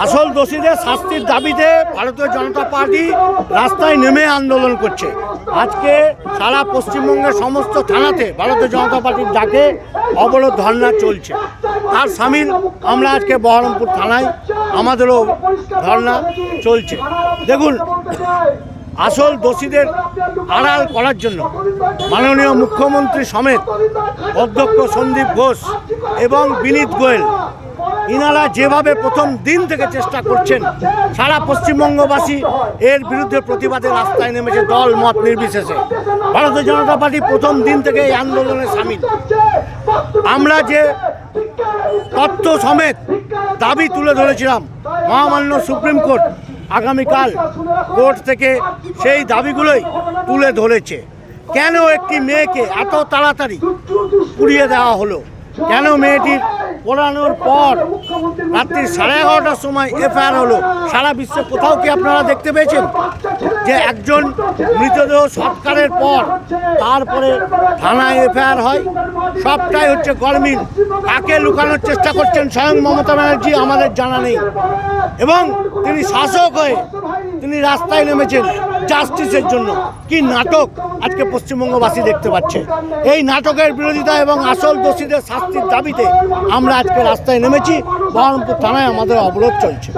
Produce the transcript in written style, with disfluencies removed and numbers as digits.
আসল দোষীদের শাস্তির দাবিতে ভারতীয় জনতা পার্টি রাস্তায় নেমে আন্দোলন করছে। আজকে সারা পশ্চিমবঙ্গের সমস্ত থানাতে ভারতীয় জনতা পার্টির ডাকে অবরোধ ধর্না চলছে। তার সামিল আমরা আজকে বহরমপুর থানায় আমাদেরও ধর্না চলছে। দেখুন, আসল দোষীদের আড়াল করার জন্য মাননীয় মুখ্যমন্ত্রী সমেত অধ্যক্ষ সন্দীপ ঘোষ এবং বিনীত গোয়েল ইনারা যেভাবে প্রথম দিন থেকে চেষ্টা করছেন, সারা পশ্চিমবঙ্গবাসী এর বিরুদ্ধে প্রতিবাদে রাস্তায় নেমেছে দল মত নির্বিশেষে। ভারতীয় জনতা পার্টি প্রথম দিন থেকে এই আন্দোলনে সামিল। আমরা যে তথ্য সমেত দাবি তুলে ধরেছিলাম, মহামান্য সুপ্রিম কোর্ট আগামীকাল কোর্ট থেকে সেই দাবিগুলোই তুলে ধরেছে। কেন একটি মেয়েকে এত তাড়াতাড়ি পুড়িয়ে দেওয়া হলো? কেন মেয়েটির পোড়ানোর পর রাত্রি 11:30টার সময় এফআইআর হলো? সারা বিশ্বে কোথাও কি আপনারা দেখতে পেয়েছেন যে একজন মৃতদেহ সৎকারের পর তারপরে থানায় এফআইআর হয়? সবটাই হচ্ছে গরমিল। কাকে লুকানোর চেষ্টা করছেন স্বয়ং মমতা ব্যানার্জি আমাদের জানা নেই। এবং তিনি শাসক হয়ে তিনি রাস্তায় নেমেছেন জাস্টিসের জন্য। কি নাটক আজকে পশ্চিমবঙ্গবাসী দেখতে পাচ্ছে। এই নাটকের বিরোধিতা এবং আসল দোষীদের শাস্তির দাবিতে আমরা আজকে রাস্তায় নেমেছি। বহরমপুর থানায় আমাদের অবরোধ চলছে।